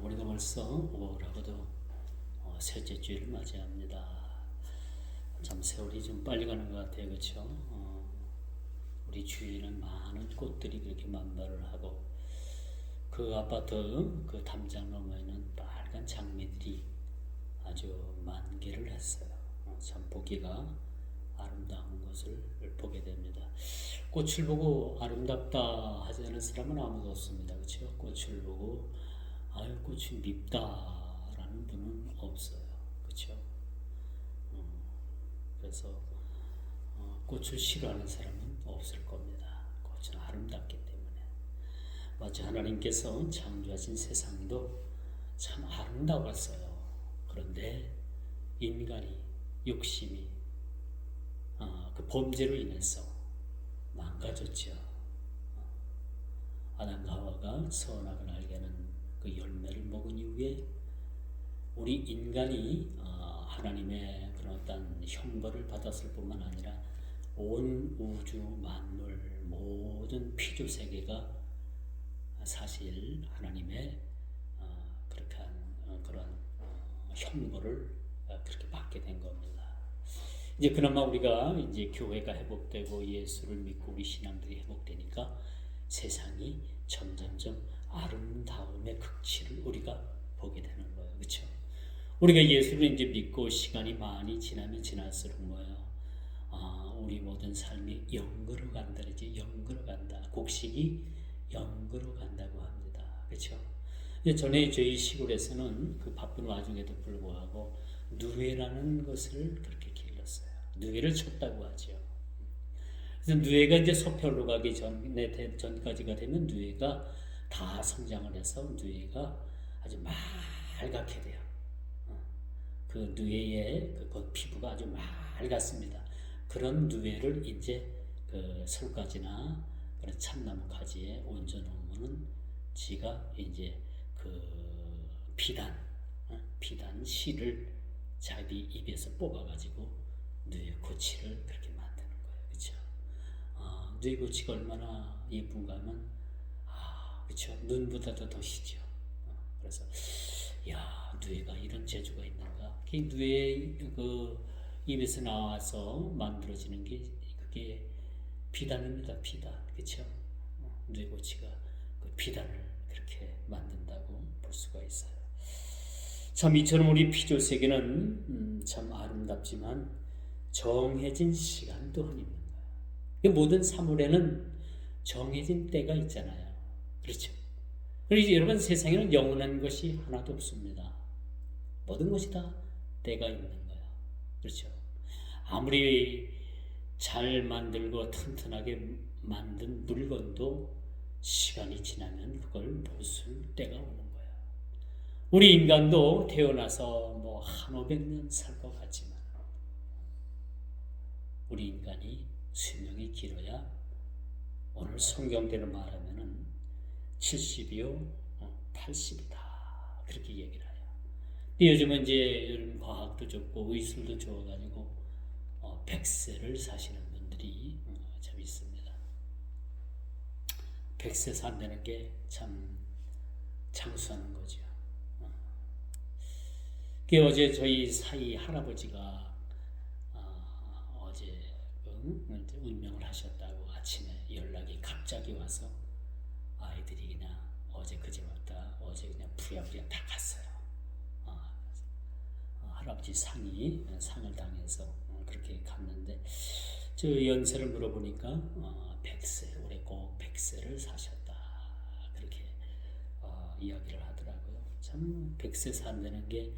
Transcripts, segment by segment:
우리가 벌써 5월하고도 셋째 주일을 맞이합니다. 참 세월이 좀 빨리 가는 것 같아요, 그렇죠? 우리 주위에는 많은 꽃들이 그렇게 만발을 하고 그 아파트 그 담장 너머에는 빨간 장미들이 아주 만개를 했어요. 참 보기가 아름다운 것을 보게 됩니다. 꽃을 보고 아름답다 하지 않은 사람은 아무도 없습니다. 그렇죠? 꽃을 보고 아유 꽃이 밉다라는 분은 없어요. 그렇죠? 그래서 꽃을 싫어하는 사람은 없을 겁니다. 꽃은 아름답기 때문에. 마치 하나님께서 창조하신 세상도 참 아름다웠어요. 그런데 인간이 욕심이 그 범죄로 인해서 망가졌죠. 아담과 하와가 선악을 알게 하는 그 열매를 먹은 이후에 우리 인간이 하나님의 그런 어떤 형벌을 받았을 뿐만 아니라 온 우주 만물 모든 피조 세계가 사실 하나님의 그렇게 한 그런 형벌을 그렇게 받게 된 겁니다. 이제 그나마 우리가 이제 교회가 회복되고 예수를 믿고 우리 신앙들이 회복되니까 세상이 점점점 아름다움의 극치를 우리가 보게 되는 거예요. 그렇죠? 우리가 예수를 이제 믿고 시간이 많이 지나면 지날수록 뭐예요? 우리 모든 삶이 영으로 간다. 이제 영으로 간다. 곡식이 영으로 간다고 합니다. 그렇죠? 전에 저희 시골에서는 그 바쁜 와중에도 불구하고 누에라는 것을 그렇게 길렀어요. 누에를 쳤다고 하죠. 그래서 누에가 이제 소별로 가기 전까지가 되면 누에가 다 성장을 해서 누에가 아주 맑게 돼요. 그 누에의 그 피부가 아주 맑았습니다. 그런 누에를 이제 그 솔가지나 그런 참나무 가지에 얹어놓으면은 지가 이제 그 비단 씨를 자기 입에서 뽑아가지고 누에 고치를 그렇게 만드는 거예요. 그렇죠? 누에 고치가 얼마나 예쁜가 하면 그렇죠? 눈보다도 더 시죠. 그래서 야 누에가 이런 재주가 있는가? 그 누에 그 입에서 나와서 만들어지는 게 그게 비단입니다. 비단, 그렇죠? 누에 고치가 그 비단을 그렇게 만든다고 볼 수가 있어요. 참 이처럼 우리 피조 세계는 참 아름답지만 정해진 시간 또한 있는 거예요. 모든 사물에는 정해진 때가 있잖아요. 그렇죠? 그래서 여러분 세상에는 영원한 것이 하나도 없습니다. 모든 것이 다 때가 있는 거예요. 그렇죠? 아무리 잘 만들고 튼튼하게 만든 물건도 시간이 지나면 그걸 부술 때가 오는 거예요. 우리 인간도 태어나서 뭐 1,500년 살 것 같지만 우리 인간이 수명이 길어야 오늘 성경대로 말하면은 70이요 80이다 그렇게 얘기를 해요. 근데 요즘은 이제 요즘 과학도 좋고 의술도 좋아가지고 100세를 사시는 분들이 참 있습니다. 100세 산다는 게 참 장수하는 거죠. 어제 저희 사이 할아버지가 어제 운명을 하셨다고 아침에 연락이 갑자기 와서 아이들이 그냥 어제 그제부터 어제 그냥 부랴부랴 다 갔어요. 할아버지 상을 당해서 그렇게 갔는데 저 연세를 물어보니까 100세 올해 꼭 100세를 사셨다 그렇게 이야기를 하더라고요. 참 100세 산다는 게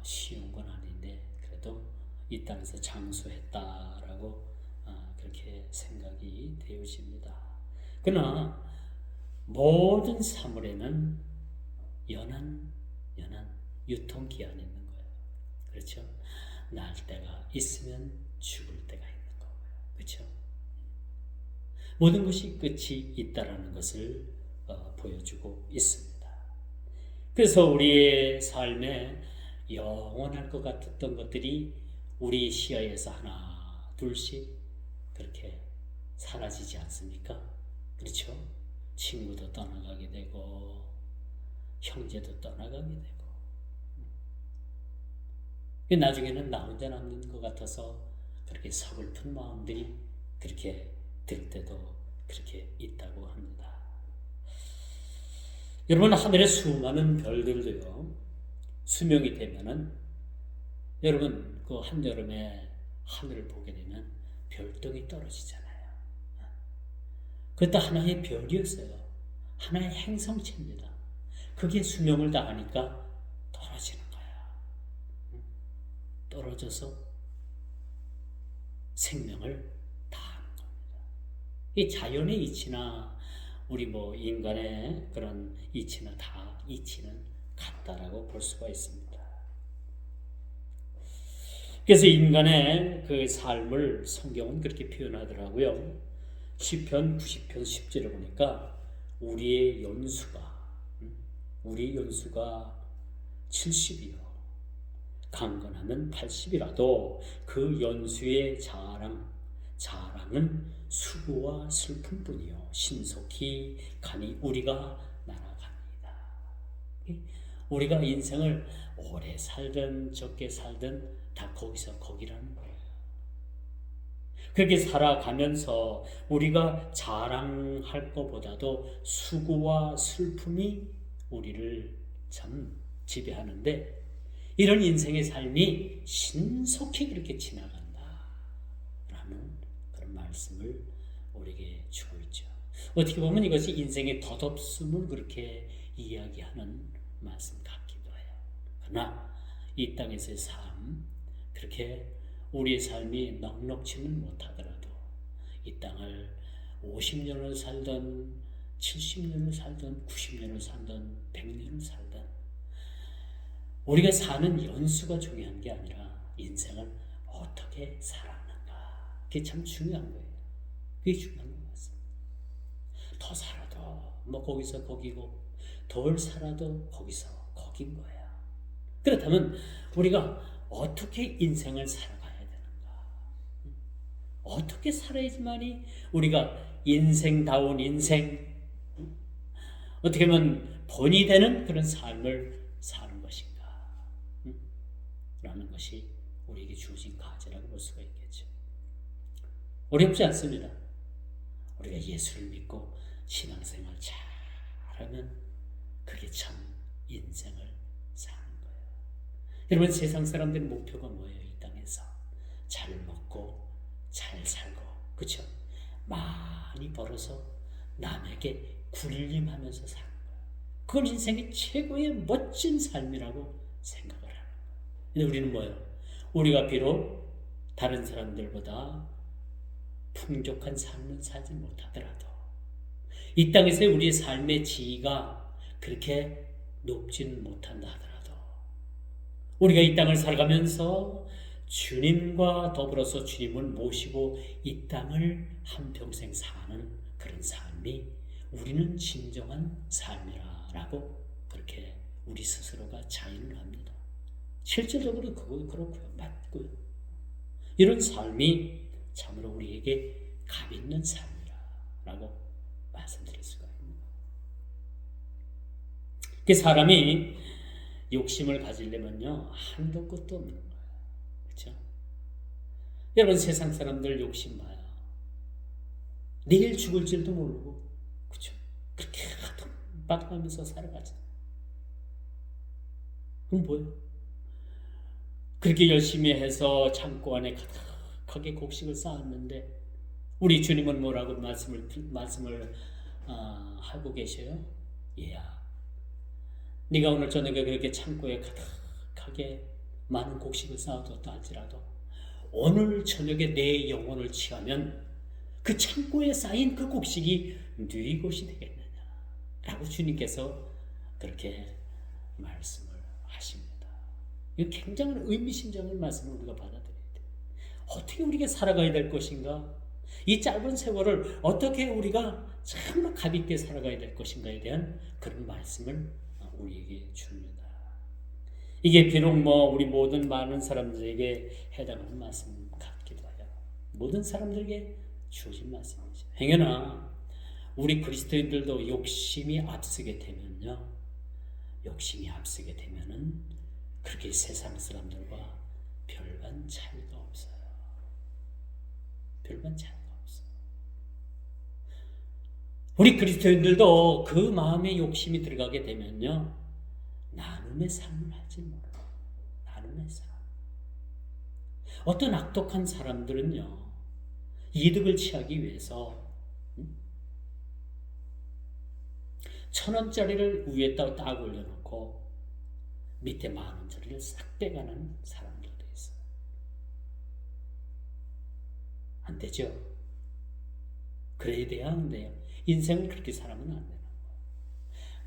쉬운 건 아닌데 그래도 이 땅에서 장수했다라고 그렇게 생각이 되어집니다. 그러나 모든 사물에는 연한 유통기한이 있는 거예요. 그렇죠? 날 때가 있으면 죽을 때가 있는 거고요. 그렇죠? 모든 것이 끝이 있다라는 것을 보여주고 있습니다. 그래서 우리의 삶에 영원할 것 같았던 것들이 우리 시야에서 하나 둘씩 그렇게 사라지지 않습니까? 그렇죠? 친구도 떠나가게 되고 형제도 떠나가게 되고, 나중에는 나 혼자 남는 것 같아서 그렇게 서글픈 마음들이 그렇게 들 때도 그렇게 있다고 합니다. 여러분, 하늘의 수많은 별들도요, 수명이 되면은 여러분 그 한여름에 하늘을 보게 되면 별똥이 떨어지잖아요. 그것도 하나의 별이었어요. 하나의 행성체입니다. 그게 수명을 다하니까 떨어지는 거야. 떨어져서 생명을 다하는 겁니다. 이 자연의 이치나 우리 인간의 그런 이치나 다 이치는 같다라고 볼 수가 있습니다. 그래서 인간의 그 삶을 성경은 그렇게 표현하더라고요. 시편 90편 10절을 보니까 우리의 연수가 70이요. 강건하면 80이라도 그 연수의 자랑은 수고와 슬픔뿐이요. 신속히 가니 우리가 날아갑니다. 우리가 인생을 오래 살든 적게 살든 다 거기라는 거예요. 그렇게 살아가면서 우리가 자랑할 것보다도 수고와 슬픔이 우리를 참 지배하는데, 이런 인생의 삶이 신속히 그렇게 지나간다라는 그런 말씀을 우리에게 주고 있죠. 어떻게 보면 이것이 인생의 덧없음을 그렇게 이야기하는 말씀 같기도 해요. 그러나 이 땅에서의 삶, 그렇게 우리의 삶이 넉넉지는 못하더라도 이 땅을 50년을 살든 70년을 살든 90년을 살든 100년을 살든 우리가 사는 연수가 중요한 게 아니라 인생을 어떻게 살았는가, 그게 참 중요한 거예요. 그게 중요한 것 같습니다. 더 살아도 거기서 거기고 덜 살아도 거기서 거긴 거예요. 그렇다면 우리가 어떻게 인생을 살아가야 되는가? 어떻게 살아야지만이 우리가 인생다운 인생, 어떻게 하면 본이 되는 그런 삶을 사는 것인가? 라는 것이 우리에게 주어진 과제라고 볼 수가 있겠죠. 어렵지 않습니다. 우리가 예수를 믿고 신앙생활 잘하면 그게 참 인생을 사는 거예요. 여러분, 세상 사람들의 목표가 뭐예요? 이 땅에서 잘 먹고 잘 살고, 그렇죠? 많이 벌어서 남에게 군림하면서 사는 거예요. 그건 인생의 최고의 멋진 삶이라고 생각을 하는 거예요. 근데 우리는 뭐예요? 우리가 비록 다른 사람들보다 풍족한 삶을 살지 못하더라도 이 땅에서의 우리의 삶의 지위가 그렇게 높지는 못한다 하더라도 우리가 이 땅을 살아가면서 주님과 더불어서 주님을 모시고 이 땅을 한평생 사는 그런 삶이 우리는 진정한 삶이라고 그렇게 우리 스스로가 자인을 합니다. 실질적으로 그렇고요. 맞고요. 이런 삶이 참으로 우리에게 값 있는 삶이라고 말씀드릴 수가 있습니다. 그 사람이 욕심을 가지려면요, 한도 끝도 없는 거예요. 그렇죠? 여러분, 세상 사람들 욕심 봐요. 내일 죽을 줄도 모르고, 그렇죠? 그렇게 바닥하면서 살아가잖아요. 그럼 뭐예요? 그렇게 열심히 해서 창고 안에 가득하게 곡식을 쌓았는데 우리 주님은 뭐라고 말씀을 하고 계셔요? 얘야, 네가 오늘 저녁에 그렇게 창고에 가득하게 많은 곡식을 쌓아뒀다 할지라도 오늘 저녁에 내 영혼을 취하면 그 창고에 쌓인 그 곡식이 네 것이 되겠느냐 라고 주님께서 그렇게 말씀을 하십니다. 이 굉장한 의미심장한 말씀을 우리가 받아들여야 돼요. 어떻게 우리가 살아가야 될 것인가, 이 짧은 세월을 어떻게 우리가 정말 가볍게 살아가야 될 것인가에 대한 그런 말씀을 우리에게 줍니다. 이게 비록 우리 모든 많은 사람들에게 해당하는 말씀 같기도 해요. 모든 사람들에게 주어진 말씀이죠. 행여나 우리 그리스도인들도 욕심이 앞서게 되면요, 욕심이 앞서게 되면은 그렇게 세상 사람들과 별반 차이가 없어요. 별반 차이가 없어요. 우리 그리스도인들도 그 마음의 욕심이 들어가게 되면요, 나눔의 삶을 하지 못해요. 나눔의 삶. 어떤 악독한 사람들은요, 이득을 취하기 위해서 1,000원짜리를 위에다 딱 올려놓고 밑에 10,000원짜리를 싹 빼가는 사람들도 있어요. 안 되죠? 그래야 돼야 하는데요. 인생을 그렇게 살아면 안 되는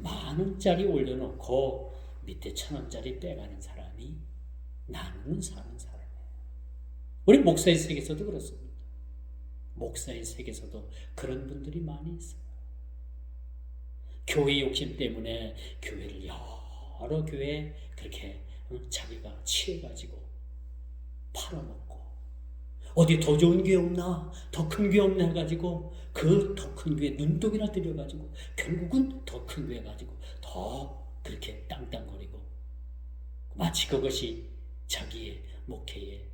거예요. 10,000원짜리 올려놓고 밑에 1,000원짜리 빼가는 사람이 나누는 사는 사람이에요. 우리 목사의 세계에서도 그렇습니다. 목사의 세계에서도 그런 분들이 많이 있어요. 교회 욕심 때문에 교회를 여러 교회 그렇게 자기가 취해가지고 팔아먹고, 어디 더 좋은 교회 없나, 더 큰 교회 없나 해가지고 그 더 큰 교회 눈독이나 들여가지고 결국은 더 큰 교회 가지고 더 그렇게 땅땅거리고, 마치 그것이 자기의 목회의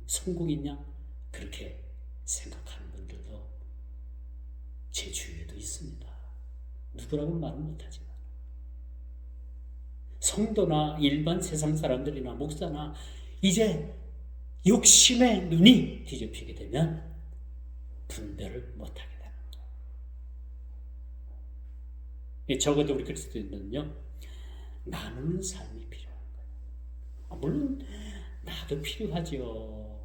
성공이냐 그렇게 생각하는 분들도 제 주위에도 있습니다. 누구라고는 말은 못하지만 성도나 일반 세상 사람들이나 목사나 이제 욕심의 눈이 뒤집히게 되면 분별을 못하게 되는 거예요. 적어도 우리 그리스도인들은요, 나누는 삶이 필요한 거예요. 물론 나도 필요하죠.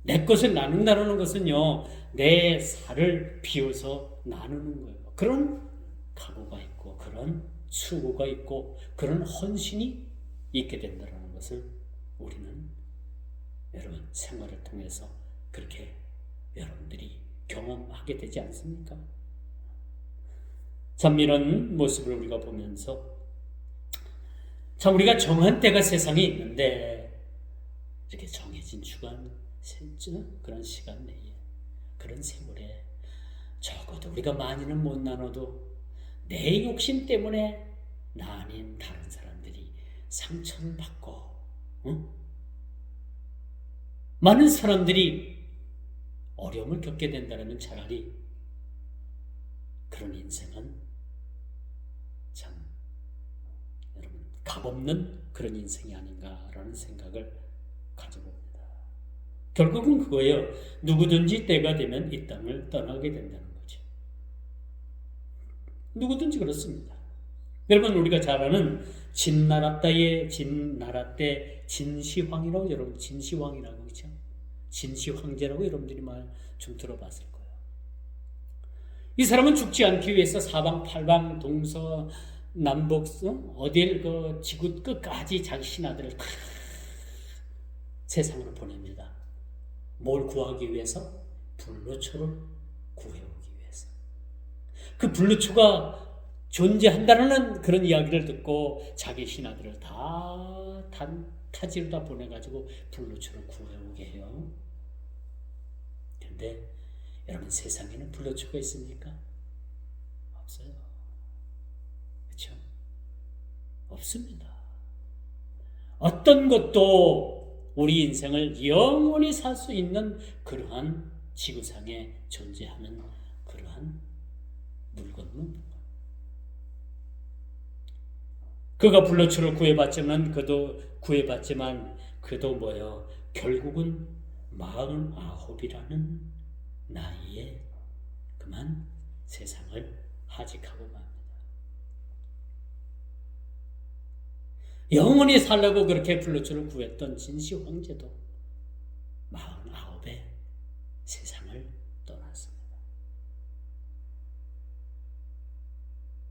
내 것을 나눈다는 것은요, 내 살을 비워서 나누는 거예요. 그런 각오가 있고 그런 수고가 있고 그런 헌신이 있게 된다는 것을 우리는 여러분 생활을 통해서 그렇게 여러분들이 경험하게 되지 않습니까? 참 이런 모습을 우리가 보면서 참 우리가 정한 때가 세상에 있는데 이렇게 정해진 주간 그런 시간 내에 그런 세월에 적어도 우리가 많이는 못 나눠도 내 욕심 때문에 나 아닌 다른 사람들이 상처를 받고 많은 사람들이 어려움을 겪게 된다면 차라리 그런 인생은 참 여러분 값없는 그런 인생이 아닌가라는 생각을 가져봅니다. 결국은 그거예요. 누구든지 때가 되면 이 땅을 떠나게 된다는 거죠. 누구든지 그렇습니다. 여러분 우리가 잘 아는 진나라 때 진시황이라고 여러분 진시황이라고 그렇죠? 진시황제라고 여러분들이 말 좀 들어봤을 거예요. 이 사람은 죽지 않기 위해서 사방팔방 동서남북 어딜 그 지구 끝까지 자기 신하들을 세상으로 보냅니다. 뭘 구하기 위해서? 불로초를 구해오기 위해서. 그 불로초가 존재한다는 그런 이야기를 듣고 자기 신하들을 다 타지로 다 보내가지고 불로초를 구해오게 해요. 그런데 여러분 세상에는 불로초가 있습니까? 없어요. 그렇죠? 없습니다. 어떤 것도 우리 인생을 영원히 살 수 있는 그러한 지구상에 존재하는 그러한 물건은 없는 거예요. 그가 불로초를 구해봤지만 그도 뭐요? 결국은 49이라는 나이에 그만 세상을 하직하고 맙니다. 영원히 살려고 그렇게 불로초를 구했던 진시 황제도 49에 세상을 떠났습니다.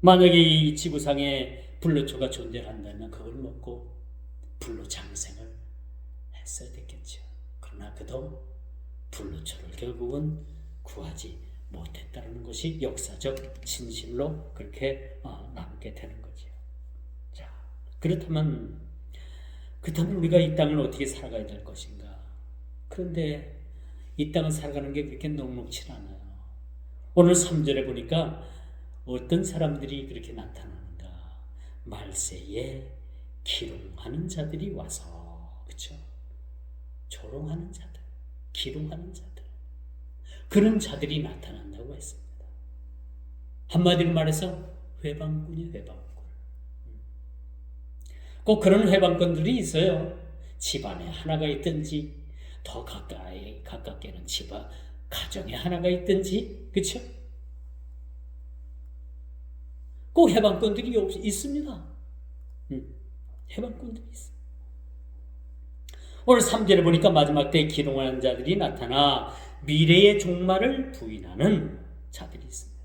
만약에 이 지구상에 불로초가 존재한다면 그걸 먹고 불로장생을 했어야 됐겠죠. 그러나 그도 불로초를 결국은 구하지 못했다는 것이 역사적 진실로 그렇게 남게 되는 거죠. 자, 그렇다면 우리가 이 땅을 어떻게 살아가야 될 것인가? 그런데 이 땅을 살아가는 게 그렇게 녹록치 않아요. 오늘 3절에 보니까 어떤 사람들이 그렇게 나타나는가? 말세에 기롱하는 자들이 와서, 그렇죠? 조롱하는 자들, 기롱하는 자들, 그런 자들이 나타난다고 했습니다. 한마디로 말해서 회방꾼이 회방꾼. 꼭 그런 회방꾼들이 있어요. 집안에 하나가 있든지 더 가깝게는 가정에 하나가 있든지, 그렇죠? 꼭 해방꾼들이 있습니다. 해방꾼들이 있습니다. 오늘 3절에 보니까 마지막 때에 기롱하는 자들이 나타나 미래의 종말을 부인하는 자들이 있습니다.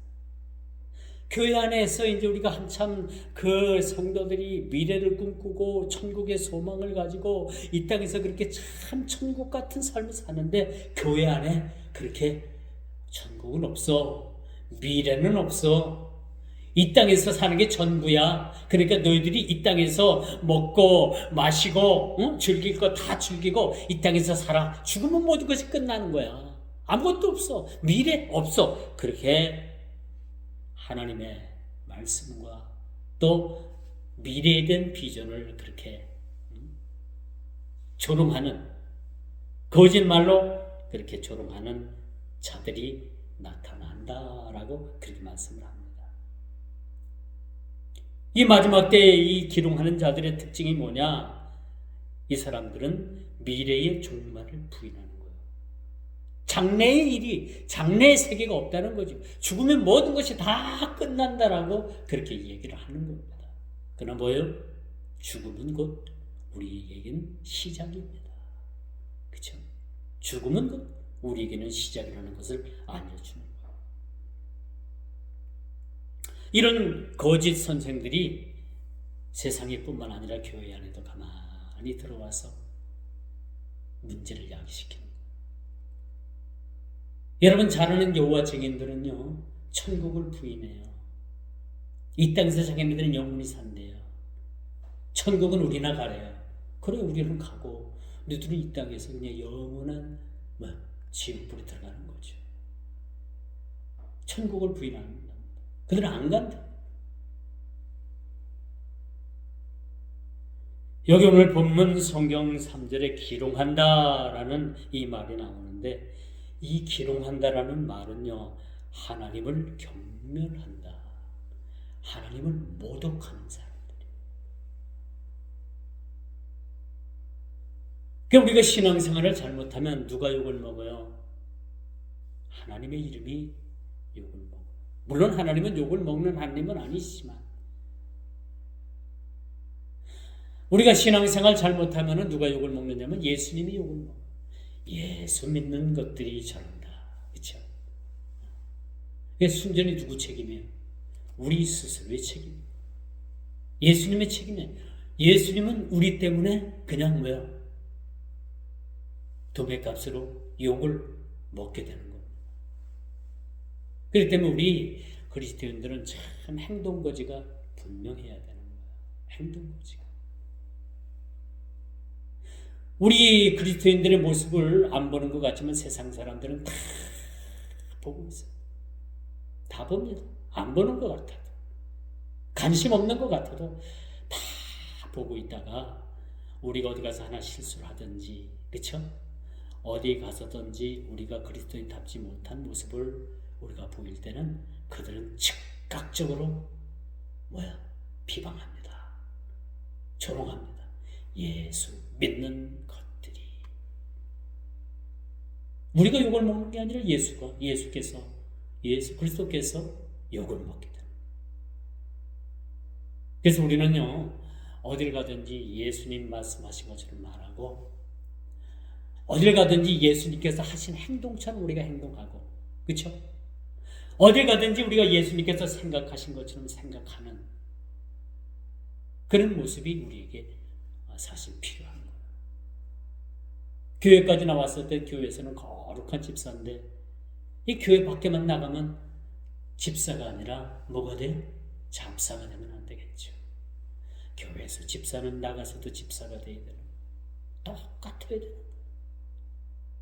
교회 안에서 이제 우리가 한참 그 성도들이 미래를 꿈꾸고 천국의 소망을 가지고 이 땅에서 그렇게 참 천국 같은 삶을 사는데, 교회 안에 그렇게 천국은 없어, 미래는 없어, 이 땅에서 사는 게 전부야. 그러니까 너희들이 이 땅에서 먹고 마시고 즐길 거 다 즐기고 이 땅에서 살아. 죽으면 모든 것이 끝나는 거야. 아무것도 없어. 미래 없어. 그렇게 하나님의 말씀과 또 미래에 대한 비전을 그렇게 조롱하는, 거짓말로 그렇게 조롱하는 자들이 나타난다라고 그렇게 말씀을 합니다. 이 마지막 때에 이 기롱하는 자들의 특징이 뭐냐? 이 사람들은 미래의 종말을 부인하는 거예요. 장래의 일이, 장래의 세계가 없다는 거죠. 죽으면 모든 것이 다 끝난다라고 그렇게 얘기를 하는 겁니다. 그러나 뭐예요? 죽음은 곧 우리에게는 시작입니다. 그렇죠? 죽음은 곧 우리에게는 시작이라는 것을 알려주는 거예요. 이런 거짓 선생들이 세상에 뿐만 아니라 교회 안에도 가만히 들어와서 문제를 야기시키는 거예요. 여러분 잘 아는 여호와 증인들은요, 천국을 부인해요. 이 땅에서 자기네들은 영원히 산대요. 천국은 우리나 가래요. 그래, 우리는 가고 너희들은 이 땅에서 그냥 영원한 지옥불에 들어가는 거죠. 천국을 부인하는, 그들은 안 간다. 여기 오늘 본문 성경 3절에 기롱한다라는 이 말이 나오는데, 이 기롱한다라는 말은요, 하나님을 경멸한다, 하나님을 모독하는 사람들이에요. 그러니까 우리가 신앙생활을 잘못하면 누가 욕을 먹어요? 하나님의 이름이 욕을 먹어요. 물론 하나님은 욕을 먹는 하나님은 아니시지만, 우리가 신앙생활 잘못하면 누가 욕을 먹느냐면 예수님이 욕을 먹어요. 예수 믿는 것들이 저런다. 그렇죠? 순전히 누구 책임이에요? 우리 스스로의 책임. 예수님의 책임이에요. 예수님은 우리 때문에 그냥 도배값으로 욕을 먹게 되는 겁니다. 그렇기 때문에 우리 그리스도인들은 참 행동거지가 분명해야 되는 거예요. 행동거지가. 우리 그리스도인들의 모습을 안 보는 것 같지만 세상 사람들은 다 보고 있어요. 다 봅니다. 안 보는 것 같아도, 관심 없는 것 같아도 다 보고 있다가 우리가 어디 가서 하나 실수를 하든지, 그렇죠? 어디 가서든지 우리가 그리스도인답지 못한 모습을 우리가 보일 때는 그들은 즉각적으로 비방합니다. 조롱합니다. 예수 믿는 것들이. 우리가 욕을 먹는 게 아니라 예수 그리스도께서 욕을 먹게 됩니다. 그래서 우리는요, 어딜 가든지 예수님 말씀하신 것처럼 말하고, 어딜 가든지 예수님께서 하신 행동처럼 우리가 행동하고, 그렇죠? 어딜 가든지 우리가 예수님께서 생각하신 것처럼 생각하는 그런 모습이 우리에게 사실 필요한 거예요. 교회까지 나왔을 때 교회에서는 거룩한 집사인데, 이 교회 밖에만 나가면 집사가 아니라 뭐가 돼요? 잡사가 되면 안 되겠죠. 교회에서 집사는 나가서도 집사가 돼야 되는 거예요. 똑같아야 되는 거예요.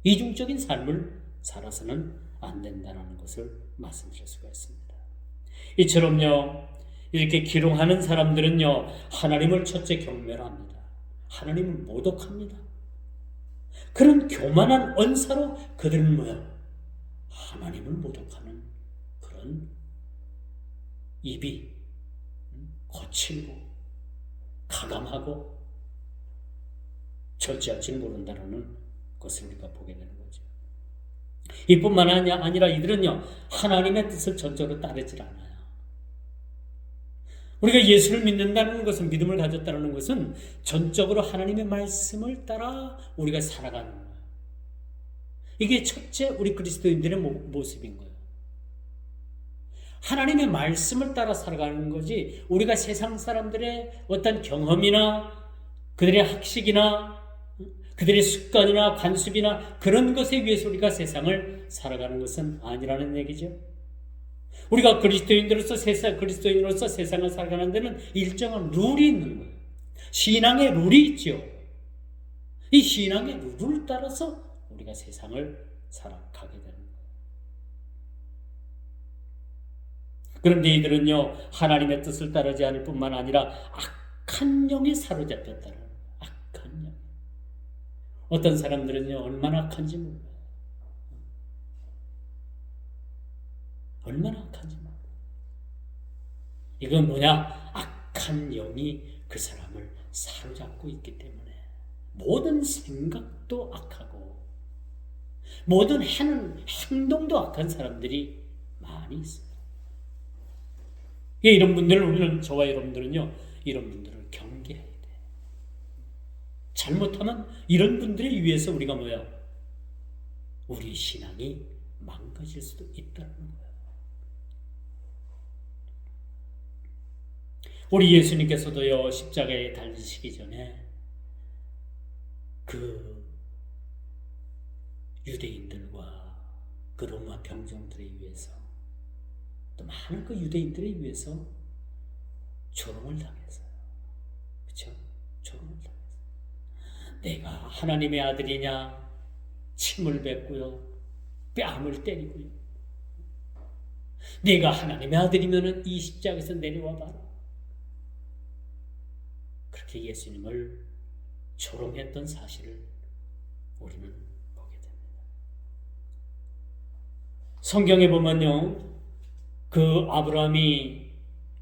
이중적인 삶을 살아서는 안 된다는 것을 말씀드릴 수가 있습니다. 이처럼요, 이렇게 기롱하는 사람들은요, 하나님을 첫째 경멸합니다. 하나님을 모독합니다. 그런 교만한 언사로 그들은 뭐야? 하나님을 모독하는 그런 입이 거칠고 가감하고 절제할지 모른다는 것을 우리가 보게 되는 거죠. 이뿐만 아니라 이들은요, 하나님의 뜻을 전적으로 따르질 않아요. 우리가 예수를 믿는다는 것은, 믿음을 가졌다는 것은 전적으로 하나님의 말씀을 따라 우리가 살아가는 거예요. 이게 첫째 우리 그리스도인들의 모습인 거예요. 하나님의 말씀을 따라 살아가는 거지, 우리가 세상 사람들의 어떤 경험이나 그들의 학식이나 그들의 습관이나 관습이나 그런 것에 의해서 우리가 세상을 살아가는 것은 아니라는 얘기죠. 우리가 그리스도인으로서 세상을 살아가는 데는 일정한 룰이 있는 거예요. 신앙의 룰이 있죠. 이 신앙의 룰을 따라서 우리가 세상을 살아가게 되는 거예요. 그런데 이들은요, 하나님의 뜻을 따르지 않을 뿐만 아니라 악한 영에 사로잡혔다는 거예요. 악한 영. 어떤 사람들은요, 얼마나 악한지 몰라요. 얼마나 악한지 몰라요. 이건 뭐냐? 악한 영이 그 사람을 사로잡고 있기 때문에 모든 생각도 악하고 모든 하는 행동도 악한 사람들이 많이 있어요. 이런 분들을 우리는, 저와 여러분들은요, 이런 분들을 경계해야 돼. 잘못하면 이런 분들에 의해서 우리가 뭐야? 우리 신앙이 망가질 수도 있다는 거예요. 우리 예수님께서도요, 십자가에 달리시기 전에 그 유대인들과 그 로마 병정들에 의해서, 또 많은 그 유대인들에 의해서 조롱을 당했어요. 그렇죠? 조롱을 당했어요. 내가 하나님의 아들이냐? 침을 뱉고요, 뺨을 때리고요. 내가 하나님의 아들이면은 이 십자가에서 내려와 봐라. 그렇게 예수님을 조롱했던 사실을 우리는 보게 됩니다. 성경에 보면요, 그 아브라함이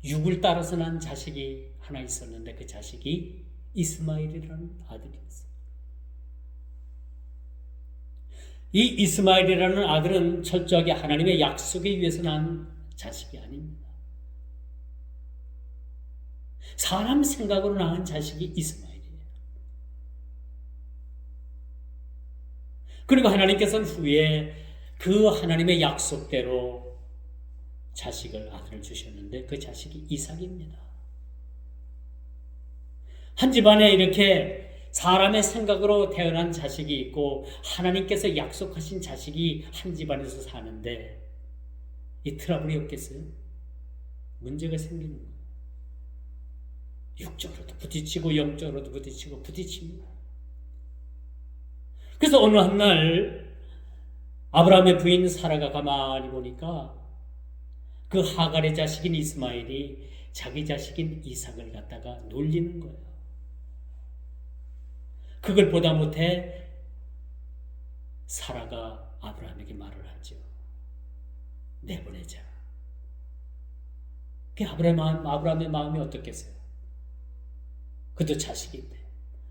육을 따라서 난 자식이 하나 있었는데 그 자식이 이스마엘이라는 아들이었어요. 이 이스마엘이라는 아들은 철저하게 하나님의 약속에 의해서 난 자식이 아닙니다. 사람 생각으로 낳은 자식이 이스마엘이에요. 그리고 하나님께서는 후에 그 하나님의 약속대로 아들을 주셨는데 그 자식이 이삭입니다. 한 집안에 이렇게 사람의 생각으로 태어난 자식이 있고 하나님께서 약속하신 자식이 한 집안에서 사는데 이 트러블이 없겠어요? 문제가 생기는 거예요. 육적으로도 부딪히고 영적으로도 부딪힙니다. 그래서 어느 한날 아브라함의 부인 사라가 가만히 보니까 그 하갈의 자식인 이스마엘이 자기 자식인 이삭을 갖다가 놀리는 거예요. 그걸 보다 못해 사라가 아브라함에게 말을 하죠. 내보내자. 아브라함의 마음이 어떻겠어요? 그도 자식인데.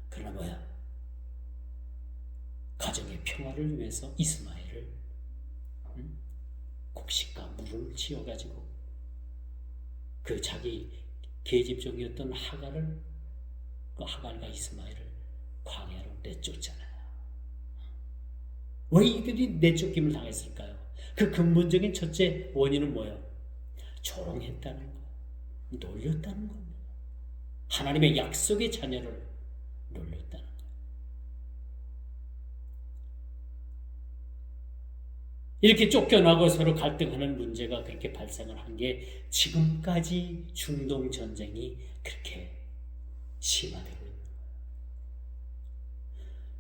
그러나 뭐야? 가정의 평화를 위해서 이스마엘을 곡식과 물을 지어가지고 그 자기 계집종이었던 하갈과 이스마엘을 광야로 내쫓잖아요. 왜 이들이 내쫓김을 당했을까요? 그 근본적인 첫째 원인은 뭐예요? 조롱했다는 거, 놀렸다는 겁니다. 하나님의 약속의 자녀를 놀렸다는 거예요. 이렇게 쫓겨나고 서로 갈등하는 문제가 그렇게 발생을 한 게 지금까지 중동 전쟁이 그렇게 심화되고 있는 거예요.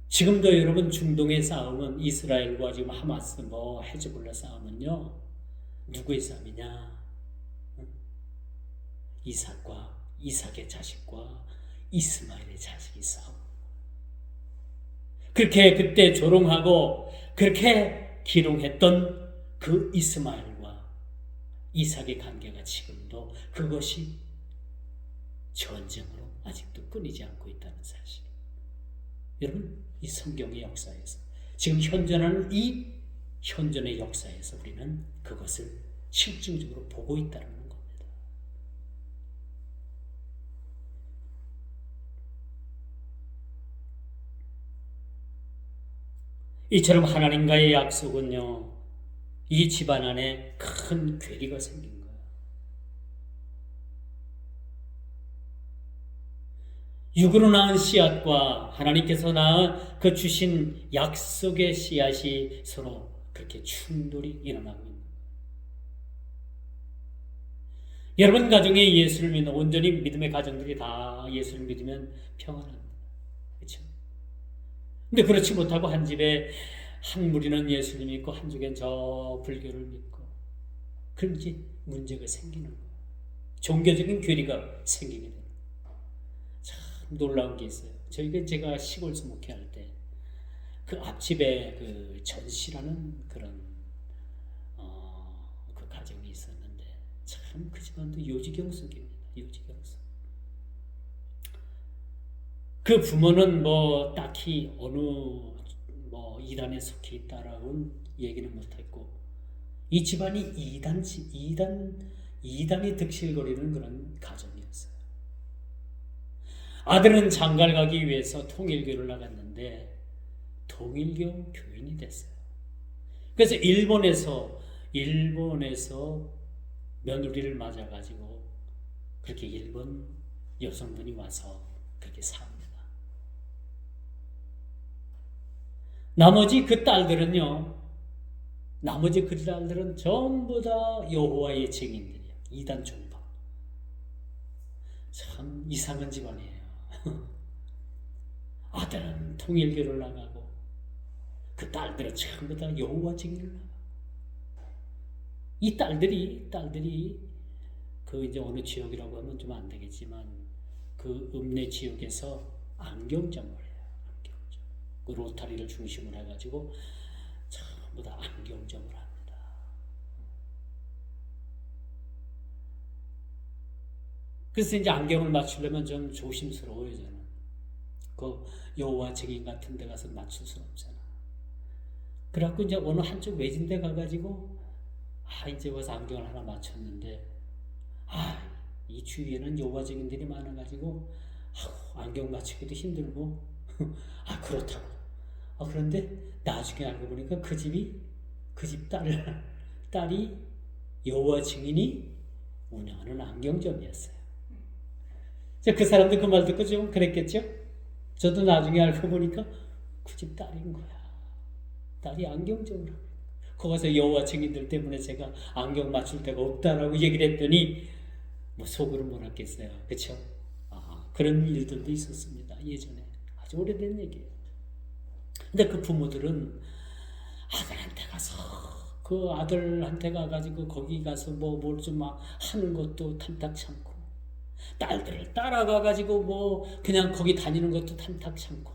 지금도 여러분 중동의 싸움은 이스라엘과 지금 하마스 헤즈볼라 싸움은요, 누구의 싸움이냐? 이삭의 자식과 이스마엘의 자식이 싸워. 그렇게 그때 조롱하고 그렇게 기롱했던 그 이스마엘과 이삭의 관계가 지금도 그것이 전쟁으로 아직도 끊이지 않고 있다는 사실. 여러분, 이 성경의 역사에서 지금 현존하는 이 현존의 역사에서 우리는 그것을 실증적으로 보고 있다는 겁니다. 이처럼 하나님과의 약속은요, 이 집안 안에 큰 괴리가 생긴 거예요. 육으로 낳은 씨앗과 하나님께서 낳은 그 주신 약속의 씨앗이 서로 그렇게 충돌이 일어나고 있는 거예요. 여러분 가정에 예수를 믿는 온전히 믿음의 가정들이 다 예수를 믿으면 평안합니다. 그렇죠? 근데 그렇지 못하고 한 집에 한 무리는 예수를 믿고 한쪽엔 저 불교를 믿고 그럼 이제 문제가 생기는 거예요. 종교적인 괴리가 생기게 돼요. 참 놀라운 게 있어요. 제가 시골 목회할 때 그 앞집에 그 전씨라는 그런 그 가정이 있었는데 참 그 집안도 요지경숙입니다. 요지경숙. 그 부모는 뭐 딱히 어느 뭐 이단에 속해 있다라고는 얘기는 못했고 이 집안이 이단이 득실거리는 그런 가정이었어요. 아들은 장가를 가기 위해서 통일교를 나갔는데 통일교 교인이 됐어요. 그래서 일본에서 며느리를 맞아가지고 그렇게 일본 여성분이 와서 그렇게 삽니다. 나머지 그 딸들은 전부 다 여호와의 증인들이야. 이단 종파. 참 이상한 집안이에요. 아들은 통일교를 나가고 그 딸들은 전부 다 여호와 증인을 나가고 이 딸들이 그 이제 어느 지역이라고 하면 좀 안 되겠지만 그 읍내 지역에서 안경점을 해요. 안경점. 그 로타리를 중심으로 해가지고 전부 다 안경점을 합니다. 그래서 이제 안경을 맞추려면 좀 조심스러워요, 저는. 그 여호와 증인 같은 데 가서 맞출 수는 없잖아. 그래갖고 이제 어느 한쪽 외진 데 가가지고 이제 와서 안경을 하나 맞췄는데 이 주위에는 여호와 증인들이 많아가지고 안경 맞추기도 힘들고 그렇다고. 그런데 나중에 알고 보니까 그 집 딸이 여호와 증인이 운영하는 안경점이었어요. 그 사람들 그 말 듣고 좀 그랬겠죠? 저도 나중에 알고 보니까 그 집 딸인 거야. 딸이 안경점을 하고 거기서 여호와 증인들 때문에 제가 안경 맞출 데가 없다라고 얘기를 했더니 뭐 속으로 뭐랄겠어요. 그렇죠? 그런 일들도 있었습니다. 예전에. 아주 오래된 얘기예요. 근데 그 부모들은 아들한테 가가지고 거기 가서 뭘 좀 하는 것도 탐탁치 않고 딸들을 따라가가지고 그냥 거기 다니는 것도 탐탁치 않고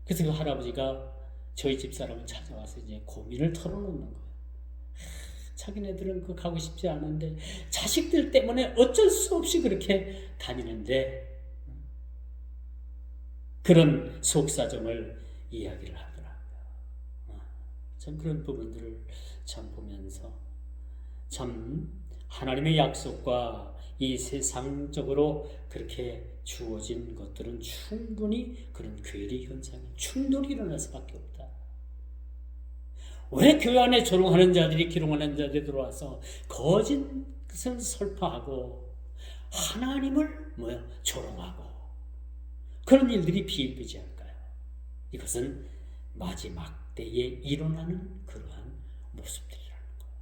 그래서 그 할아버지가 저희 집사람을 찾아와서 이제 고민을 털어놓는 거예요. 자기네들은 가고 싶지 않은데 자식들 때문에 어쩔 수 없이 그렇게 다니는데 그런 속사정을 이야기를 하더라고요. 참 그런 부분들을 참 보면서 참 하나님의 약속과 이 세상적으로 그렇게 주어진 것들은 충분히 그런 괴리 현상이 충돌이 일어날 수밖에 없다. 왜 교회 안에 조롱하는 자들이 기롱하는 자들이 들어와서 거짓을 설파하고 하나님을 조롱하고 그런 일들이 비일비재할까요? 이것은 마지막 때에 일어나는 그러한 모습들이라는 거예요.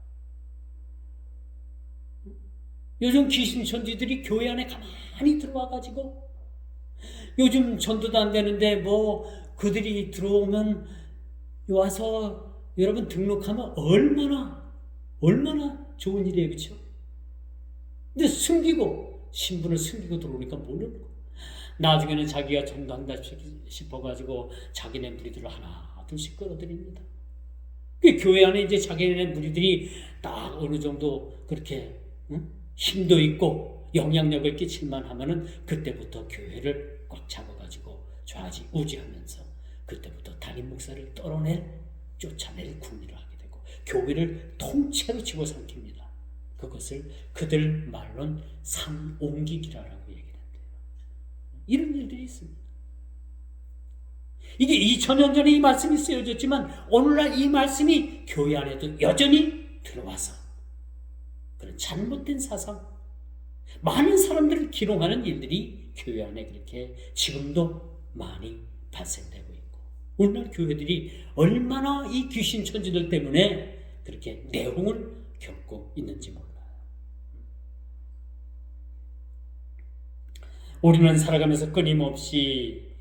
요즘 귀신천지들이 교회 안에 가만히 들어와가지고 요즘 전도도 안 되는데 그들이 들어오면 와서 여러분 등록하면 얼마나 좋은 일이에요. 그렇죠? 근데 숨기고 신분을 숨기고 들어오니까 모르는 거야. 나중에는 자기가 전도한다 싶어가지고 자기네 무리들을 하나 둘씩 끌어들입니다. 그 교회 안에 이제 자기네 무리들이 딱 어느 정도 그렇게 힘도 있고 영향력을 끼칠만 하면은 그때부터 교회를 꽉 잡아가지고 좌지우지하면서 그때부터 담임 목사를 쫓아낼 군의를 하게 되고 교회를 통째로 집어삼킵니다. 그것을 그들 말론 상옹기기라라고 얘기한대요. 이런 일들이 있습니다. 이게 2000년 전에 이 말씀이 쓰여졌지만 오늘날 이 말씀이 교회 안에도 여전히 들어와서 그런 잘못된 사상, 많은 사람들을 기롱하는 일들이 교회 안에 그렇게 지금도 많이 발생되고 있고, 오늘날 교회들이 얼마나 이 귀신 천지들 때문에 그렇게 내홍을 겪고 있는지 몰라요. 우리는 살아가면서 끊임없이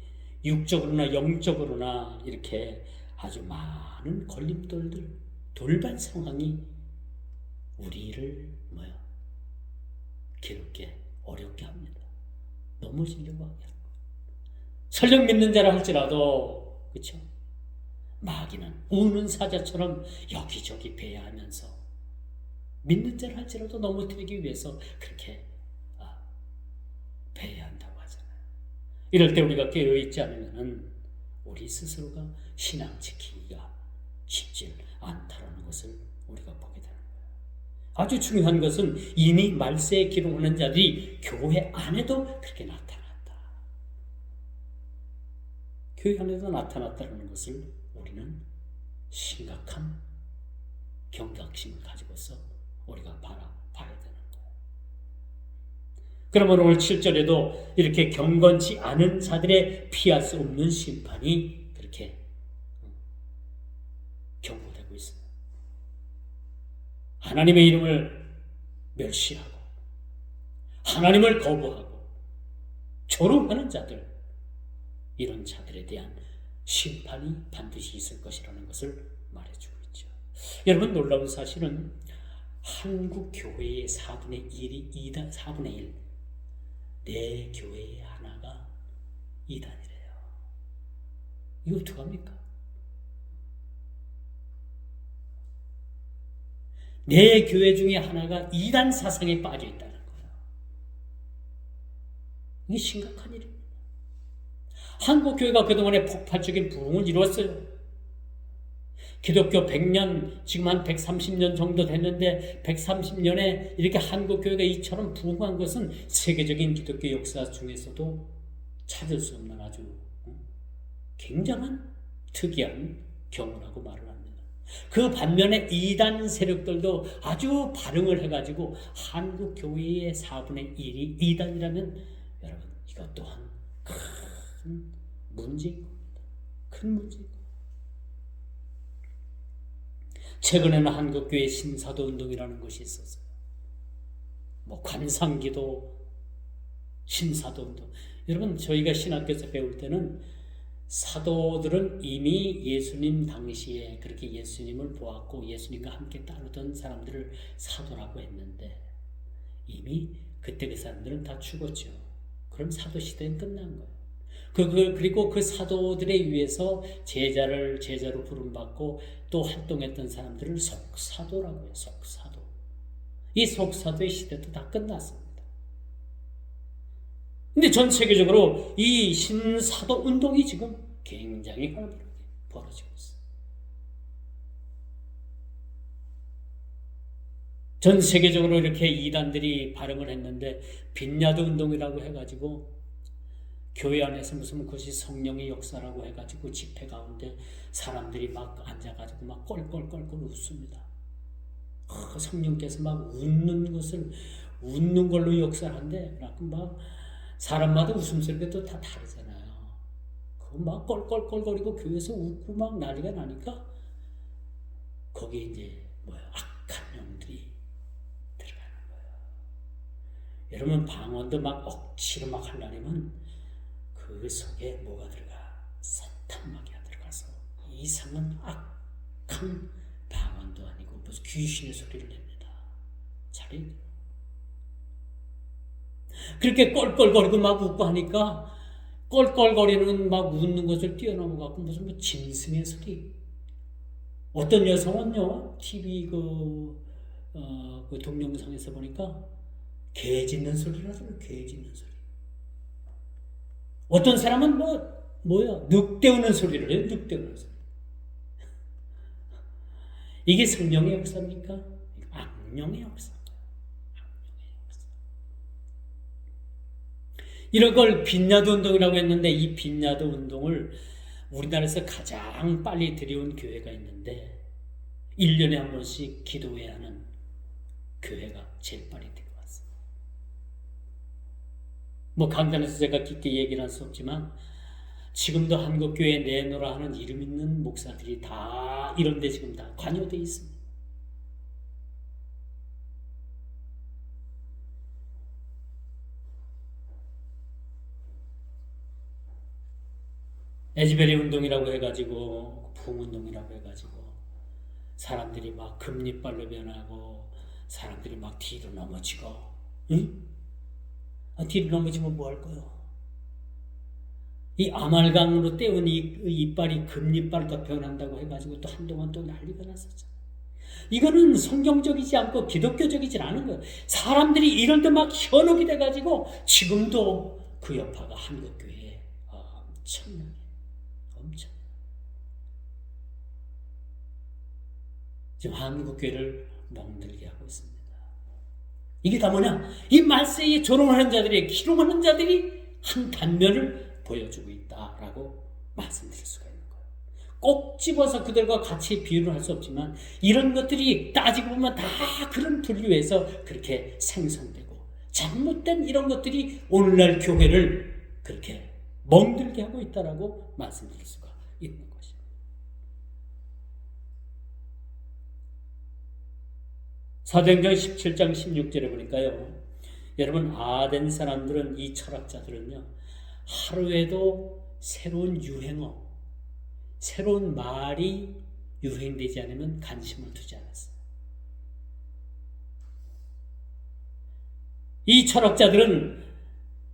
육적으로나 영적으로나 이렇게 아주 많은 걸림돌들, 돌발 상황이 우리를 괴롭게 어렵게 합니다. 넘어지려고 하게 합니다. 설령 믿는 자라 할지라도, 그렇죠? 마귀는 우는 사자처럼 여기저기 배회하면서 믿는 자라 할지라도 넘어뜨리기 위해서 그렇게 배회한다고 하잖아요. 이럴 때 우리가 깨어있지 않으면 우리 스스로가 신앙 지키기가 쉽지 않다는 것을 우리가 보게 되는 거예요. 아주 중요한 것은 이미 말세에 기록하는 자들이 교회 안에도 그렇게 나타났다. 교회 안에도 나타났다는 것을 우리는 심각한 경각심을 가지고서 우리가 바라봐야 되는 거예요. 그러면 오늘 7절에도 이렇게 경건치 않은 자들의 피할 수 없는 심판이 그렇게 경고되고 있습니다. 하나님의 이름을 멸시하고 하나님을 거부하고 조롱하는 자들, 이런 자들에 대한 심판이 반드시 있을 것이라는 것을 말해주고 있죠. 여러분, 놀라운 사실은 한국 교회의 4분의 1이 4분의 1, 내 교회의 하나가 이단이래요. 이거 어떡합니까? 내 교회 중에 하나가 이단 사상에 빠져 있다는 거예요. 이게 심각한 일입니다. 한국 교회가 그동안에 폭발적인 부흥을 이루었어요. 기독교 100년, 지금 한 130년 정도 됐는데 130년에 이렇게 한국 교회가 이처럼 부흥한 것은 세계적인 기독교 역사 중에서도 찾을 수 없는 아주 굉장한 특이한 경우라고 말을 합니다. 그 반면에 이단 세력들도 아주 발흥을 해가지고 한국 교회의 4분의 1이 이단이라면 여러분, 이것 또한 큰 문제입니다. 큰 문제입니다. 최근에는 한국교회 신사도 운동이라는 것이 있었어요. 관상기도, 신사도 운동. 여러분, 저희가 신학교에서 배울 때는 사도들은 이미 예수님 당시에 그렇게 예수님을 보았고 예수님과 함께 따르던 사람들을 사도라고 했는데 이미 그때 그 사람들은 다 죽었죠. 그럼 사도 시대는 끝난 거예요. 그리고 그 사도들에 의해서 제자로 부름받고 또 활동했던 사람들을 속사도라고 해요. 속사도. 이 속사도의 시대도 다 끝났습니다. 근데 전 세계적으로 이 신사도 운동이 지금 굉장히 활발하게 벌어지고 있어요. 전 세계적으로 이렇게 이단들이 발흥을 했는데 빈야드 운동이라고 해가지고 교회 안에서 무슨 그것이 성령의 역사라고 해가지고 집회 가운데 사람들이 막 앉아가지고 막 껄껄껄껄 웃습니다. 성령께서 막 웃는 걸로 역사한데 막 사람마다 웃음소리가 또 다 다르잖아요. 그거 막 껄껄껄거리고 교회에서 웃고 막 난리가 나니까 거기에 이제 악한 영들이 들어가는 거예요. 여러분, 방언도 막 억지로 막 하려면 그 속에 뭐가 들어가? 사탄마귀가 들어가서 이상한 악한 방언도 아니고 무슨 귀신의 소리를 냅니다. 잘해요. 그렇게 껄껄거리고 막 웃고 하니까 껄껄거리는 막 웃는 것을 뛰어넘어갖고 무슨 뭐 짐승의 소리. 어떤 여성은요, TV 그 동영상에서 보니까 개 짖는 소리를 하더라고요. 개 짖는 소리. 어떤 사람은 늑대 우는 소리를 해요. 늑대 우는 소리. 이게 성령의 역사입니까? 악령의 역사입니다. 이런 걸 빈야도 운동이라고 했는데 이 빈야도 운동을 우리나라에서 가장 빨리 들여온 교회가 있는데 1년에 한 번씩 기도해야 하는 교회가 제일 빨리 들어왔어요. 강단에서 제가 깊게 얘기를 할 수 없지만 지금도 한국교회 내노라 하는 이름 있는 목사들이 다 이런 데 지금 다 관여되어 있습니다. 에즈베리 운동이라고 해가지고 부흥운동이라고 해가지고 사람들이 막 금리빨로 변하고 사람들이 막 뒤로 넘어지고 응? 뒤로 넘어지면 뭐 할 거요? 이 아말감으로 떼운 이빨이 금리빨로 변한다고 해가지고 또 한동안 또 난리가 났었잖아요. 이거는 성경적이지 않고 기독교적이지 않은 거예요. 사람들이 이런 데 막 현혹이 돼가지고 지금도 그 여파가 한국교회에 엄청나게 지금 한국교회를 멍들게 하고 있습니다. 이게 다 뭐냐? 이 말세에 조롱하는 자들이, 기롱하는 자들이 한 단면을 보여주고 있다라고 말씀드릴 수가 있는 거예요. 꼭 집어서 그들과 같이 비유를 할 수 없지만 이런 것들이 따지고 보면 다 그런 분류에서 그렇게 생성되고 잘못된 이런 것들이 오늘날 교회를 그렇게 멍들게 하고 있다라고 말씀드릴 수가 있는 것입니다. 사도행전 17장 16절에 보니까요. 여러분 아덴 사람들은 이 철학자들은요. 하루에도 새로운 유행어, 새로운 말이 유행되지 않으면 관심을 두지 않았어요. 이 철학자들은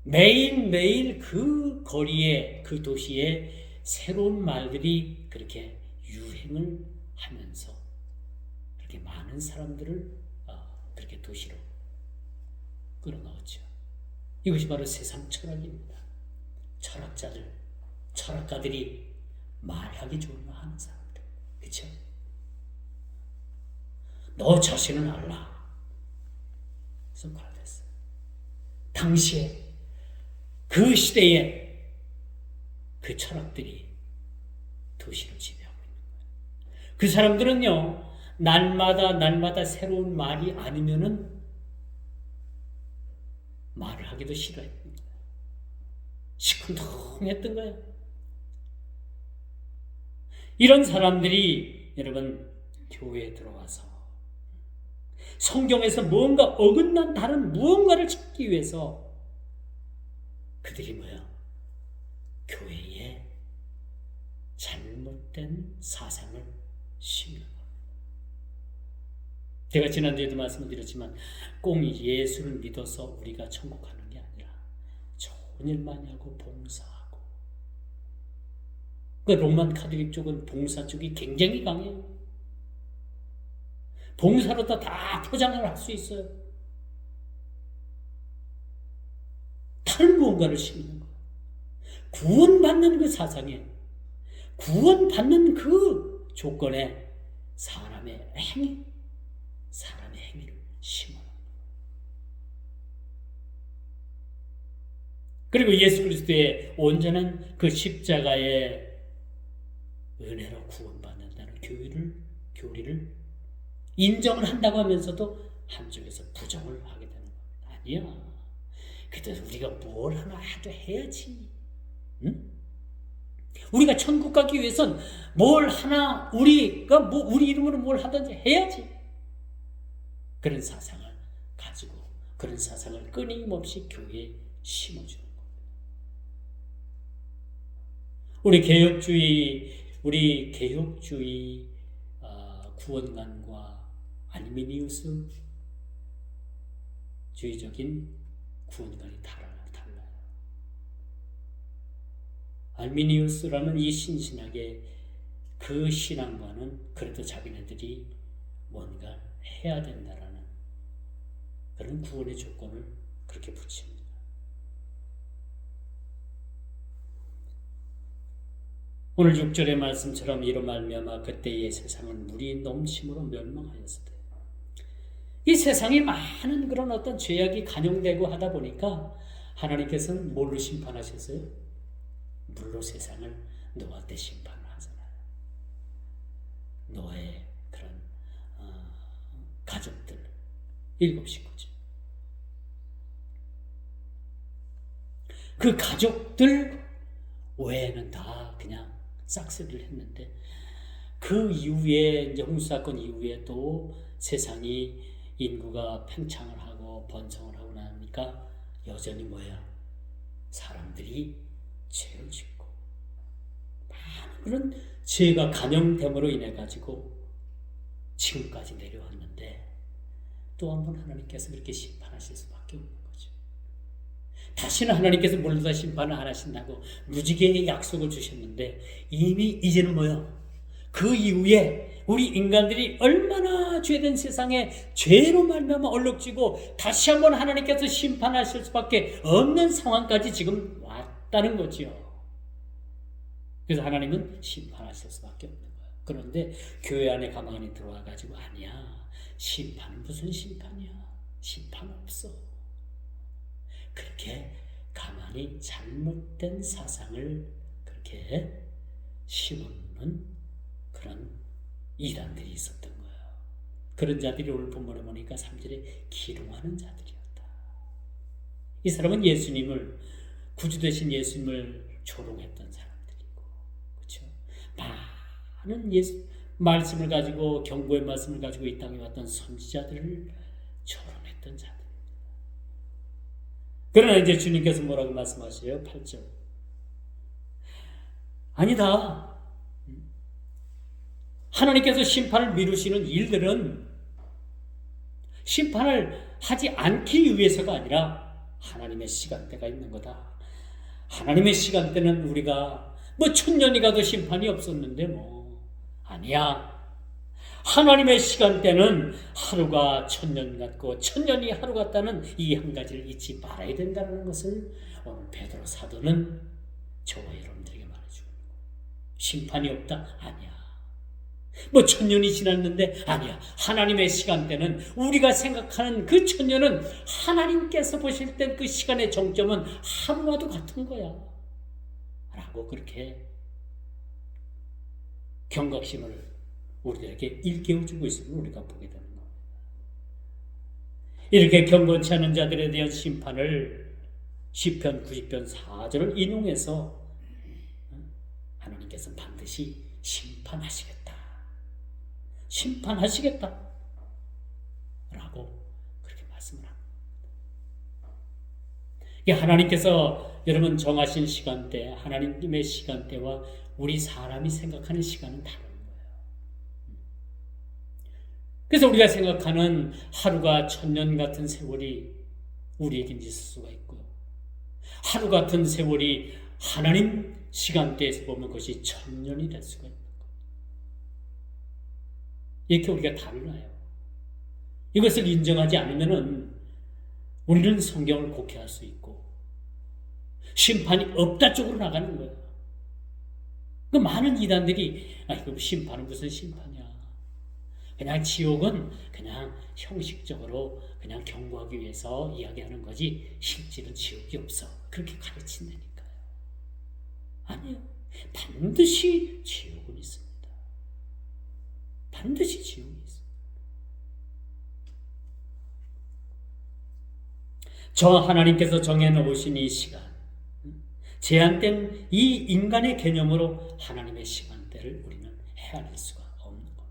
매일매일 그 거리에, 그 도시에 새로운 말들이 그렇게 유행을 하면서 그렇게 많은 사람들을 그렇게 도시로 끌어넣었죠. 이것이 바로 세상 철학입니다. 철학가들이 말하기 좋은 말 하는 사람들. 그렇죠? 너 자신은 알라. 소크라테스. 당시에 그 시대에 그 철학들이 도시를 지배하고 있는 거예요. 그 사람들은요. 날마다 새로운 말이 아니면은 말을 하기도 싫어했던 거예요. 시큰둥했던 거예요. 이런 사람들이 여러분 교회에 들어와서 성경에서 뭔가 어긋난 다른 무언가를 찾기 위해서 그들이 교회에 잘못된 사상을 심는 거예요. 제가 지난주에도 말씀을 드렸지만 꼭 예수를 믿어서 우리가 천국 가는 게 아니라 좋은 일 많이 하고 봉사하고 그 로만 카톨릭 쪽은 봉사 쪽이 굉장히 강해요. 봉사로 다 포장을 할 수 있어요. 다른 무언가를 심는 거예요. 구원받는 그 사상에 구원받는 그 조건에 사람의 행위를 심어요. 그리고 예수 그리스도의 온전한 그 십자가의 은혜로 구원받는다는 교리를 인정을 한다고 하면서도 한쪽에서 부정을 하게 되는 겁니다. 아니야. 그래도 우리가 뭘 하나 해야지. 응? 우리가 천국 가기 위해선 뭘 하나 우리가 우리 이름으로 뭘 하든지 해야지. 그런 사상을 가지고 그런 사상을 끊임없이 교회에 심어주는 겁니다. 우리 개혁주의 구원관과 아르미니우스 주의적인 구원관이 달라요. 알미니우스라는 이 신신학의 그 신앙과는 그래도 자기네들이 뭔가 해야 된다라는 그런 구원의 조건을 그렇게 붙입니다. 오늘 6절의 말씀처럼 이로 말미암아 그때의 세상은 물이 넘침으로 멸망하였으되, 이 세상에 많은 그런 어떤 죄악이 간용되고 하다 보니까 하나님께서는 뭘로 심판하셨어요? 물로 세상을 노아 때 심판을 하잖아요. 노아의 그런 가족들 7 식구죠. 그 가족들 외에는 다 그냥 싹쓸이를 했는데, 그 이후에 이제 홍수 사건 이후에 또 세상이 인구가 팽창을 하고 번성을 하고 나니까 여전히 뭐야? 사람들이 죄를 짓고 많은 그런 죄가 간영됨으로 인해 가지고 지금까지 내려왔는데, 또 한 번 하나님께서 그렇게 심판하실 수밖에 없는 거죠. 다시는 하나님께서 물로다 심판을 안 하신다고 무지개의 약속을 주셨는데, 이미 이제는 뭐요? 그 이후에 우리 인간들이 얼마나 죄된 세상에 죄로 말미암아 얼룩지고 다시 한번 하나님께서 심판하실 수밖에 없는 상황까지 지금 왔다는 거죠. 그래서 하나님은 심판하실 수밖에 없는 거예요. 그런데 교회 안에 가만히 들어와 가지고 아니야, 심판은 무슨 심판이야? 심판 없어. 그렇게 가만히 잘못된 사상을 그렇게 심는 그런 이단들이 있었던 거예요. 그런 자들이 오늘 본문에 보니까 3절에 기롱하는 자들이었다. 이 사람은 예수님을, 구주 되신 예수님을 조롱했던 사람들이고, 그렇죠? 많은 말씀을 가지고, 경고의 말씀을 가지고 이 땅에 왔던 선지자들을 조롱했던 자들. 그러나 이제 주님께서 뭐라고 말씀하세요? 8절. 아니다. 하나님께서 심판을 미루시는 일들은 심판을 하지 않기 위해서가 아니라 하나님의 시간대가 있는 거다. 하나님의 시간대는 우리가 뭐 1000년이 가도 심판이 없었는데 아니야. 하나님의 시간대는 하루가 1000년 같고 1000년이 하루 같다는 이 한 가지를 잊지 말아야 된다는 것을 오늘 베드로 사도는 저와 여러분들에게 말해주고, 심판이 없다? 아니야. 1000년이 지났는데 아니야. 하나님의 시간대는, 우리가 생각하는 그 1000년은 하나님께서 보실 땐 그 시간의 정점은 하루와도 같은 거야 라고 그렇게 경각심을 우리들에게 일깨워주고 있음을 우리가 보게 되는 겁니다. 이렇게 경건치 않은 자들에 대한 심판을 시편 90편 4절을 인용해서 하나님께서 반드시 심판하시겠다 라고 그렇게 말씀을 합니다. 이게 하나님께서 여러분 정하신 시간대, 하나님의 시간대와 우리 사람이 생각하는 시간은 다른 거예요. 그래서 우리가 생각하는 하루가 1000년 같은 세월이 우리에게 있을 수가 있고요, 하루 같은 세월이 하나님 시간대에서 보면 그것이 1000년이 될 수가 있는 거예요. 이렇게 우리가 달라요. 이것을 인정하지 않으면 우리는 성경을 곡해할 수 있고 심판이 없다 쪽으로 나가는 거예요. 그 많은 이단들이 이거 심판은 무슨 심판이야, 그냥 지옥은 그냥 형식적으로 그냥 경고하기 위해서 이야기하는 거지 실제로 지옥이 없어, 그렇게 가르친다니까요. 아니요, 반드시 지옥은 있습니다. 반드시 지옥이 있습니다. 저 하나님께서 정해놓으신 이 시간, 제한된 이 인간의 개념으로 하나님의 시간대를 우리는 헤아릴 수가 없는 겁니다.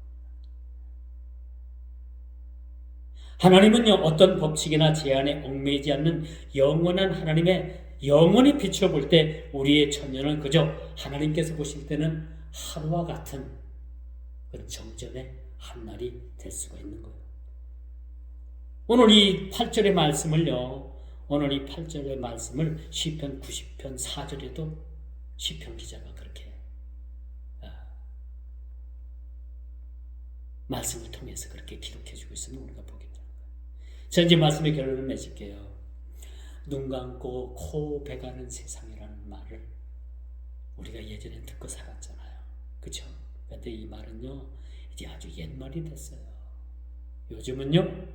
하나님은요, 어떤 법칙이나 제한에 얽매이지 않는 영원한 하나님의 영원히 비춰볼 때 우리의 천년은 그저 하나님께서 보실 때는 하루와 같은 그런 정점의 한날이 될 수가 있는 거예요. 오늘 이 8절의 말씀을요, 오늘 이 8절의 말씀을 시편 90편 4절에도 시편 기자가 그렇게 말씀을 통해서 그렇게 기록해주고 있으면 우리가 보게 되는 거예요. 자, 이제 말씀의 결론을 맺을게요. 눈 감고 코 베가는 세상이라는 말을 우리가 예전에 듣고 살았잖아요. 그렇죠? 그런데 이 말은요 이제 아주 옛말이 됐어요. 요즘은요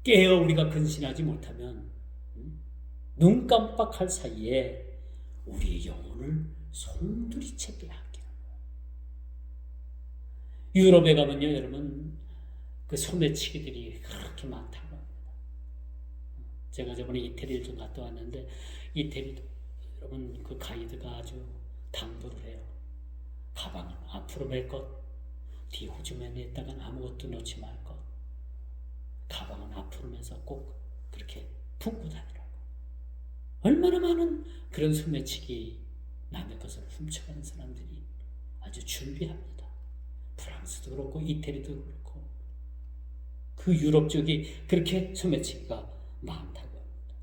깨어 우리가 근신하지 못하면 눈 깜빡할 사이에 우리의 영혼을 송두리째 빼앗기는 거예요. 유럽에 가면요 여러분 그 소매치기들이 그렇게 많다고 합니다. 제가 저번에 이태리를 좀 갔다 왔는데 이태리도 여러분 그 가이드가 아주 당부를 해요. 가방은 앞으로 멜 것, 뒤 호주머니에다가 아무것도 넣지 말 것. 가방은 앞으로 메서 꼭 그렇게 품고 다니라고. 얼마나 많은 그런 소매치기 남의 것을 훔쳐가는 사람들이 아주 준비합니다. 프랑스도 그렇고 이태리도 그렇고 그 유럽 쪽이 그렇게 소매치기가 많다고 합니다.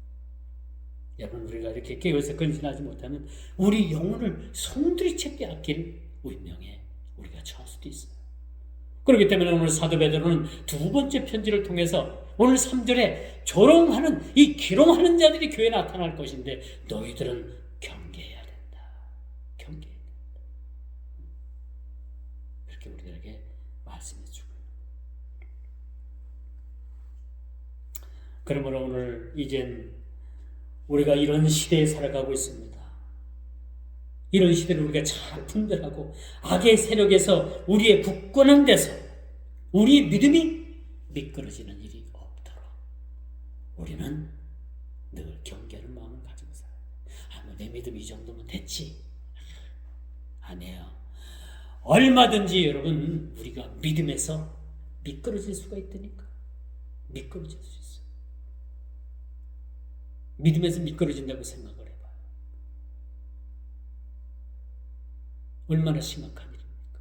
여러분 우리가 이렇게 깨어서 근신하지 못하면 우리 영혼을 송두리째 빼앗길 운명에 우리가 처할 수도 있어요. 그렇기 때문에 오늘 사도 베드로는 두 번째 편지를 통해서 오늘 3절에 조롱하는 이 기롱하는 자들이 교회에 나타날 것인데 너희들은 경계해야 된다. 경계해야 된다. 그렇게 우리들에게 말씀해 주고 그러므로 오늘 이젠 우리가 이런 시대에 살아가고 있습니다. 이런 시대를 우리가 잘 분별하고 악의 세력에서 우리의 굳건한 데서 우리의 믿음이 미끄러지는 일이 없도록 우리는 늘 경계하는 마음을 가지고 살아요. 내 믿음이 이 정도면 됐지. 아니에요. 얼마든지 여러분 우리가 믿음에서 미끄러질 수가 있다니까. 미끄러질 수 있어요. 믿음에서 미끄러진다고 생각을 해봐요. 얼마나 심각한 일입니까?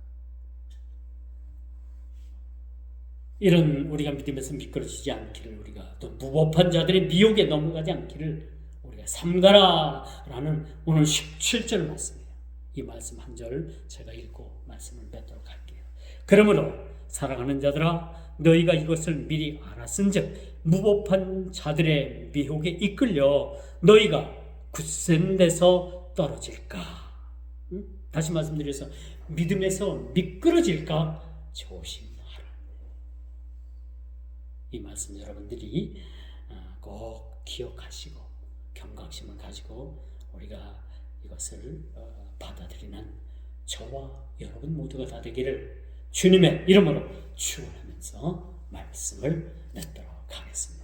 이런 우리가 믿음에서 미끄러지지 않기를 우리가 또 무법한 자들의 미혹에 넘어가지 않기를 우리가 삼가라라는 오늘 17절 말씀이에요. 이 말씀 한 절 제가 읽고 말씀을 맺도록 할게요. 그러므로 사랑하는 자들아 너희가 이것을 미리 알았은즉 무법한 자들의 미혹에 이끌려 너희가 굳센 데서 떨어질까? 다시 말씀드려서 믿음에서 미끄러질까 조심하라. 이 말씀 여러분들이 꼭 기억하시고 경각심을 가지고 우리가 이것을 받아들이는 저와 여러분 모두가 다 되기를 주님의 이름으로 축원하면서 말씀을 맺도록 하겠습니다.